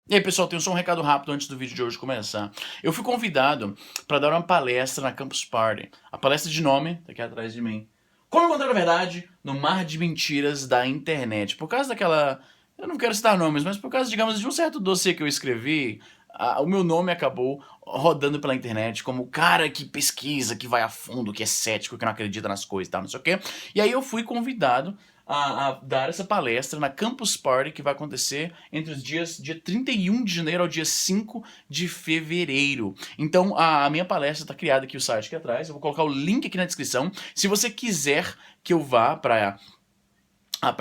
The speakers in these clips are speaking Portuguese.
E aí, pessoal, tenho só um recado rápido antes do vídeo de hoje começar. Eu fui convidado para dar uma palestra na Campus Party. A palestra de nome, tá aqui atrás de mim. Como encontrar a verdade no mar de mentiras da internet. Por causa daquela... Eu não quero citar nomes, mas por causa, digamos, de um certo dossiê que eu escrevi, o meu nome acabou rodando pela internet como o cara que pesquisa, que vai a fundo, que é cético, que não acredita nas coisas e tal, não sei o quê. E aí eu fui convidado a dar essa palestra na Campus Party, que vai acontecer entre os dia 31 de janeiro ao dia 5 de fevereiro. Então a minha palestra está criada aqui, o site aqui atrás, eu vou colocar o link aqui na descrição. Se você quiser que eu vá para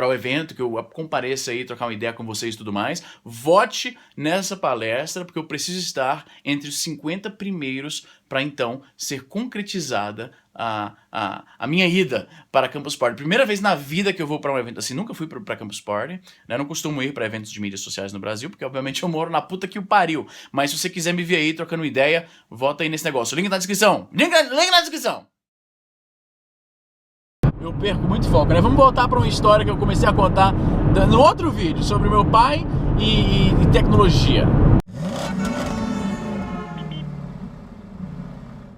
o evento, que eu compareça aí, trocar uma ideia com vocês e tudo mais, vote nessa palestra, porque eu preciso estar entre os 50 primeiros para então ser concretizada a minha ida para a Campus Party. Primeira vez na vida que eu vou para um evento assim, nunca fui para Campus Party, né? Não costumo ir para eventos de mídias sociais no Brasil, porque obviamente eu moro na puta que o pariu. Mas se você quiser me ver aí trocando ideia, vota aí nesse negócio. Link na descrição. Link na descrição. Eu perco muito foco, né? Vamos voltar para uma história que eu comecei a contar no outro vídeo sobre meu pai e tecnologia.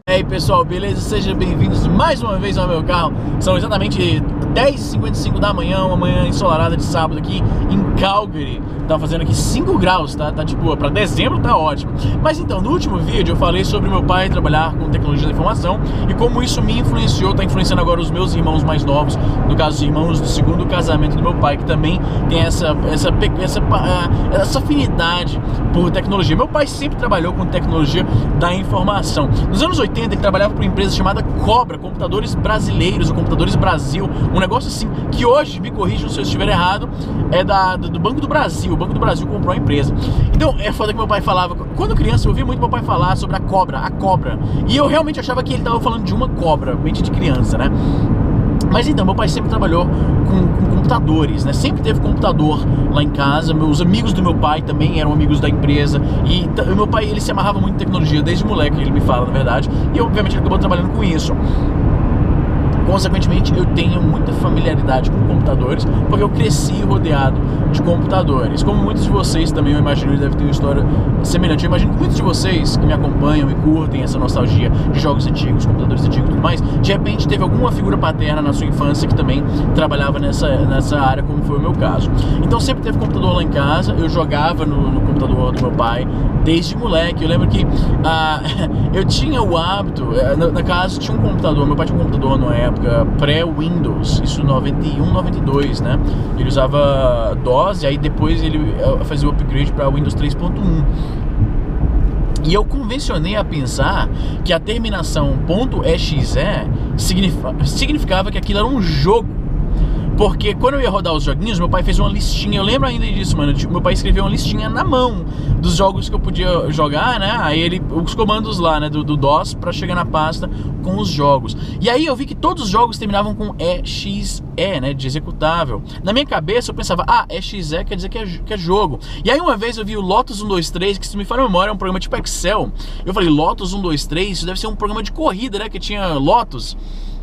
E aí, pessoal, beleza? Sejam bem-vindos mais uma vez ao meu carro. São exatamente 10h55 da manhã, uma manhã ensolarada de sábado aqui em Calgary. Tá fazendo aqui 5 graus, tá de boa. Pra dezembro tá ótimo. Mas então, no último vídeo eu falei sobre meu pai trabalhar com tecnologia da informação e como isso me influenciou, tá influenciando agora os meus irmãos mais novos, no caso os irmãos do segundo casamento do meu pai, que também tem essa afinidade por tecnologia. Meu pai sempre trabalhou com tecnologia da informação. Nos anos 80 ele trabalhava para uma empresa chamada Cobra, Computadores Brasileiros, ou Computadores Brasil, um negócio assim, que hoje, me corrijam se eu estiver errado, é do Banco do Brasil. O Banco do Brasil comprou a empresa. Então, é foda que meu pai falava, quando criança eu ouvia muito meu pai falar sobre a cobra, e eu realmente achava que ele estava falando de uma cobra, mente de criança, né? Mas então, meu pai sempre trabalhou com computadores, né? Sempre teve computador lá em casa. Meus amigos do meu pai também eram amigos da empresa. E o meu pai, ele se amarrava muito em tecnologia desde moleque, ele me fala, na verdade. E obviamente ele acabou trabalhando com isso. Consequentemente, eu tenho muita familiaridade com computadores, porque eu cresci rodeado de computadores. Como muitos de vocês também, eu imagino, devem ter uma história semelhante. Eu imagino que muitos de vocês que me acompanham e curtem essa nostalgia de jogos antigos, computadores antigos e tudo mais, de repente teve alguma figura paterna na sua infância que também trabalhava nessa área, como foi o meu caso. Então sempre teve computador lá em casa, eu jogava no computador do meu pai desde moleque. Eu lembro que eu tinha o hábito, na casa tinha um computador, meu pai tinha um computador na época pré-Windows, isso 91, 92, né? Ele usava DOS e aí depois ele fazia o upgrade para Windows 3.1. E eu convencionei a pensar que a terminação .exe significava que aquilo era um jogo. Porque quando eu ia rodar os joguinhos, meu pai fez uma listinha, eu lembro ainda disso, mano. Meu pai escreveu uma listinha na mão dos jogos que eu podia jogar, né? Aí os comandos lá, né, do DOS pra chegar na pasta com os jogos. E aí eu vi que todos os jogos terminavam com EXE, né, de executável. Na minha cabeça eu pensava, EXE quer dizer que é jogo. E aí uma vez eu vi o Lotus 123, que se me falha a memória é um programa tipo Excel. Eu falei, Lotus 123, isso deve ser um programa de corrida, né, que tinha Lotus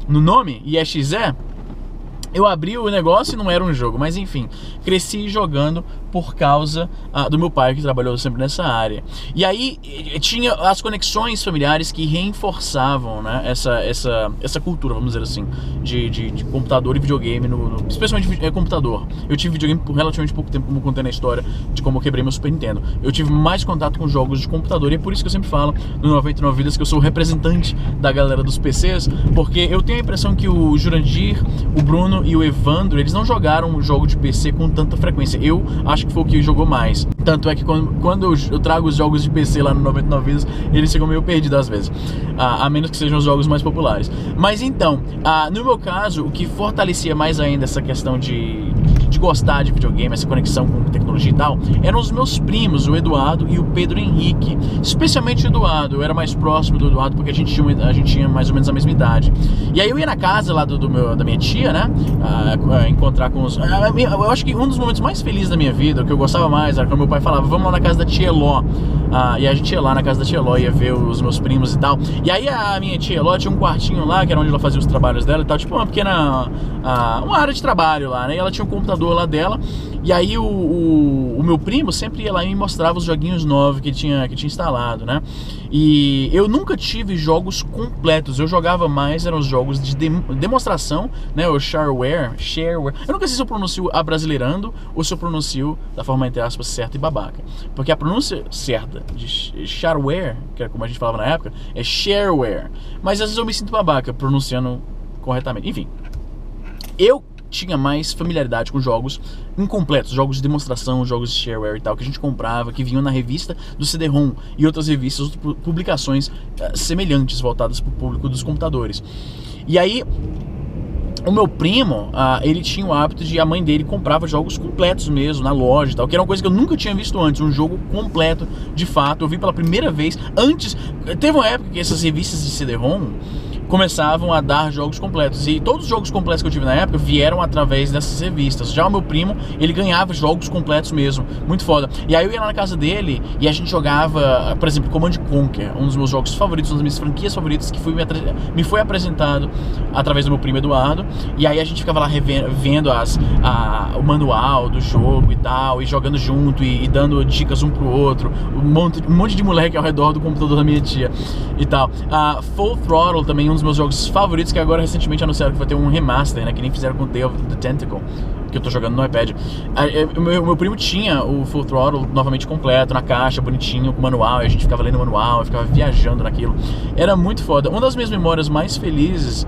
no nome e EXE. Eu abri o negócio e não era um jogo, mas enfim, cresci jogando por causa do meu pai, que trabalhou sempre nessa área. E aí tinha as conexões familiares que reforçavam, né, essa cultura, vamos dizer assim, de computador e videogame, especialmente computador. Eu tive videogame por relativamente pouco tempo, como eu contei na história de como eu quebrei meu Super Nintendo. Eu tive mais contato com jogos de computador e é por isso que eu sempre falo no 99 Vidas que eu sou o representante da galera dos PCs, porque eu tenho a impressão que o Jurandir, o Bruno e o Evandro, eles não jogaram um jogo de PC com tanta frequência. Eu acho que foi o que jogou mais. Tanto é que quando eu trago os jogos de PC lá no 99 Vidas, eles ficam meio perdidos às vezes, a menos que sejam os jogos mais populares. Mas então, no meu caso, o que fortalecia mais ainda essa questão de gostar de videogame, essa conexão com tecnologia e tal, eram os meus primos, o Eduardo e o Pedro Henrique. Especialmente o Eduardo, eu era mais próximo do Eduardo porque a gente tinha mais ou menos a mesma idade. E aí eu ia na casa lá da minha tia, né, encontrar com os... Eu acho que um dos momentos mais felizes da minha vida, o que eu gostava mais, era quando meu pai falava, vamos lá na casa da tia Eló. E a gente ia lá na casa da tia Eló, ia ver os meus primos e tal. E aí a minha tia Eló tinha um quartinho lá, que era onde ela fazia os trabalhos dela e tal, tipo uma pequena... uma área de trabalho lá, né, e ela tinha um computador lá dela. E aí o meu primo sempre ia lá e me mostrava os joguinhos novos que tinha instalado, né? E eu nunca tive jogos completos, eu jogava mais, eram os jogos de demonstração, né? O shareware. Eu nunca sei se eu pronuncio abrasileirando ou se eu pronuncio da forma, entre aspas, certa e babaca. Porque a pronúncia certa de shareware, que era como a gente falava na época, é shareware. Mas às vezes eu me sinto babaca pronunciando corretamente. Enfim, eu tinha mais familiaridade com jogos incompletos, jogos de demonstração, jogos de shareware e tal, que a gente comprava, que vinham na revista do CD-ROM e outras revistas, publicações semelhantes, voltadas para o público dos computadores. E aí, o meu primo, ele tinha o hábito de, a mãe dele comprava jogos completos mesmo, na loja e tal, que era uma coisa que eu nunca tinha visto antes, um jogo completo, de fato. Eu vi pela primeira vez, antes, teve uma época que essas revistas de CD-ROM começavam a dar jogos completos, e todos os jogos completos que eu tive na época vieram através dessas revistas. Já o meu primo, ele ganhava jogos completos mesmo, muito foda. E aí eu ia lá na casa dele e a gente jogava, por exemplo, Command & Conquer, um dos meus jogos favoritos, uma das minhas franquias favoritas, que me foi apresentado através do meu primo Eduardo. E aí a gente ficava lá vendo o manual do jogo e tal, e jogando junto e dando dicas um pro outro, um monte de moleque ao redor do computador da minha tia e tal. Full Throttle também, um dos meus jogos favoritos, que agora recentemente anunciaram que vai ter um remaster, né, que nem fizeram com o Day of the Tentacle, que eu tô jogando no iPad. Meu primo tinha o Full Throttle novamente completo, na caixa, bonitinho, com manual, e a gente ficava lendo o manual, ficava viajando naquilo. Era muito foda. Uma das minhas memórias mais felizes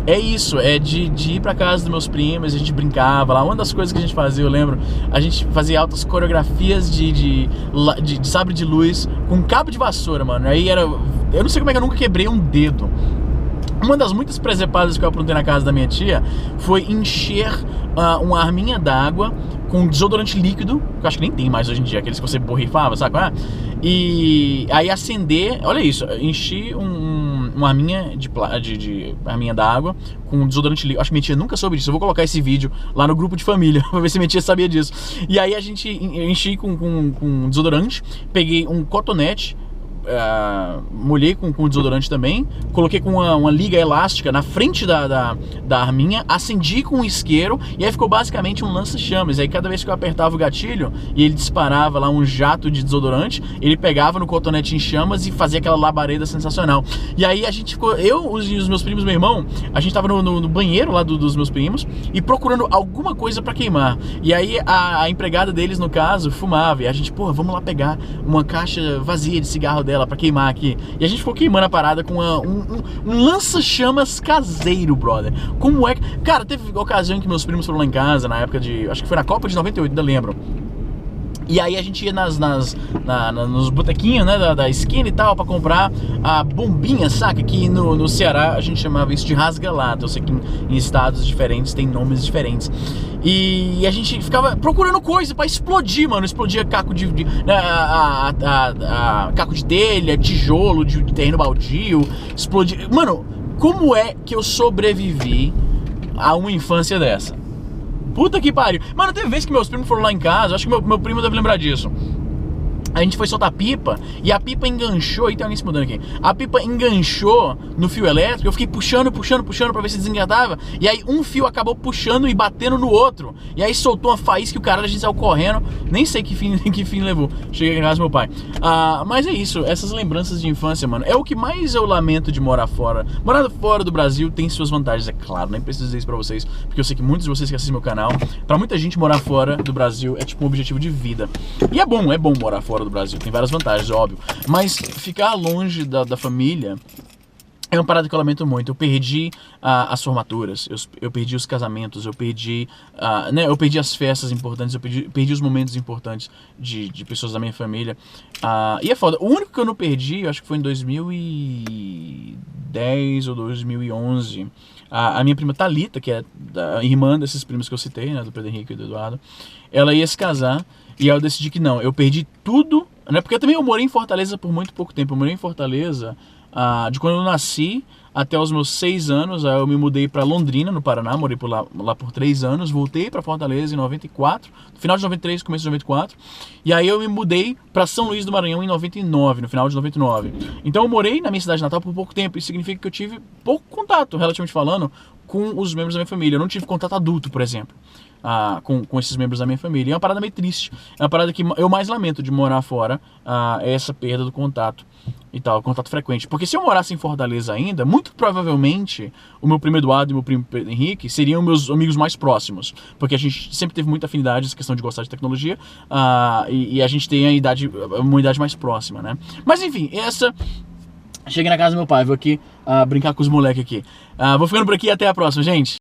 é isso, é de ir pra casa dos meus primos, a gente brincava lá. Uma das coisas que a gente fazia, eu lembro, a gente fazia altas coreografias de sabre de luz com cabo de vassoura, mano. Aí era... Eu não sei como é que eu nunca quebrei um dedo. Uma das muitas presepadas que eu aprontei na casa da minha tia foi encher uma arminha d'água com desodorante líquido, que eu acho que nem tem mais hoje em dia, aqueles que você borrifava, sabe qual é? E aí acender, olha isso, enchi uma arminha de arminha d'água com desodorante líquido. Acho que minha tia nunca soube disso. Eu vou colocar esse vídeo lá no grupo de família pra ver se minha tia sabia disso. E aí a gente enchi com desodorante, peguei um cotonete, molhei com desodorante também, coloquei com uma liga elástica na frente da arminha, acendi com um isqueiro, e aí ficou basicamente um lança-chamas. Aí cada vez que eu apertava o gatilho e ele disparava lá um jato de desodorante, ele pegava no cotonete em chamas e fazia aquela labareda sensacional. E aí a gente ficou, os meus primos, meu irmão, a gente tava no banheiro lá dos meus primos e procurando alguma coisa pra queimar. E aí a empregada deles, no caso, fumava, e a gente, porra, vamos lá pegar uma caixa vazia de cigarro dela pra queimar aqui. E a gente ficou queimando a parada com um lança-chamas caseiro, brother. Como é que... Cara, teve ocasião que meus primos foram lá em casa, na época de... Acho que foi na Copa de 98, ainda lembro. E aí a gente ia nos botequinhos, né, da esquina e tal, pra comprar a bombinha, saca? Que no Ceará a gente chamava isso de rasga-lata. Eu sei que em estados diferentes tem nomes diferentes. E a gente ficava procurando coisa pra explodir, mano. Explodia caco caco de telha, tijolo de terreno baldio. Explodia... Mano, como é que eu sobrevivi a uma infância dessa? Puta que pariu. Mano, teve vez que meus primos foram lá em casa, acho que meu primo deve lembrar disso. A gente foi soltar pipa e a pipa enganchou. Ih, tem alguém se mudando aqui. A pipa enganchou no fio elétrico. Eu fiquei puxando pra ver se desengatava. E aí um fio acabou puxando e batendo no outro. E aí soltou uma faísca que o cara, a gente saiu correndo. Nem sei que fim levou. Cheguei em casa do meu pai. Mas é isso, essas lembranças de infância, mano, é o que mais eu lamento de morar fora. Morar fora do Brasil tem suas vantagens, é claro. Nem preciso dizer isso pra vocês, porque eu sei que muitos de vocês que assistem meu canal, pra muita gente morar fora do Brasil é tipo um objetivo de vida. E é bom morar fora do Brasil, tem várias vantagens, óbvio, mas ficar longe da família é uma parada que eu lamento muito. Eu perdi as formaturas, eu perdi os casamentos, eu perdi as festas importantes, eu perdi os momentos importantes de pessoas da minha família, e é foda. O único que eu não perdi, eu acho que foi em 2010 ou 2011, a minha prima Thalita, que é a irmã desses primos que eu citei, né, do Pedro Henrique e do Eduardo, ela ia se casar, e aí eu decidi que não, eu perdi tudo, né, porque também eu morei em Fortaleza por muito pouco tempo. Eu morei em Fortaleza de quando eu nasci até os meus 6 anos. Aí eu me mudei para Londrina, no Paraná, morei lá por 3 anos, voltei para Fortaleza em 94, no final de 93, começo de 94, e aí eu me mudei para São Luís do Maranhão em 99, no final de 99. Então eu morei na minha cidade natal por pouco tempo. Isso significa que eu tive pouco contato, relativamente falando, com os membros da minha família. Eu não tive contato adulto, por exemplo. com esses membros da minha família. E é uma parada meio triste. É uma parada que eu mais lamento de morar fora, é essa perda do contato e tal, contato frequente. Porque se eu morasse em Fortaleza ainda, muito provavelmente o meu primo Eduardo e o meu primo Pedro Henrique seriam meus amigos mais próximos. Porque a gente sempre teve muita afinidade nessa questão de gostar de tecnologia, e a gente tem uma idade mais próxima, né? Mas enfim, cheguei na casa do meu pai, vou aqui brincar com os moleques aqui. Vou ficando por aqui e até a próxima, gente.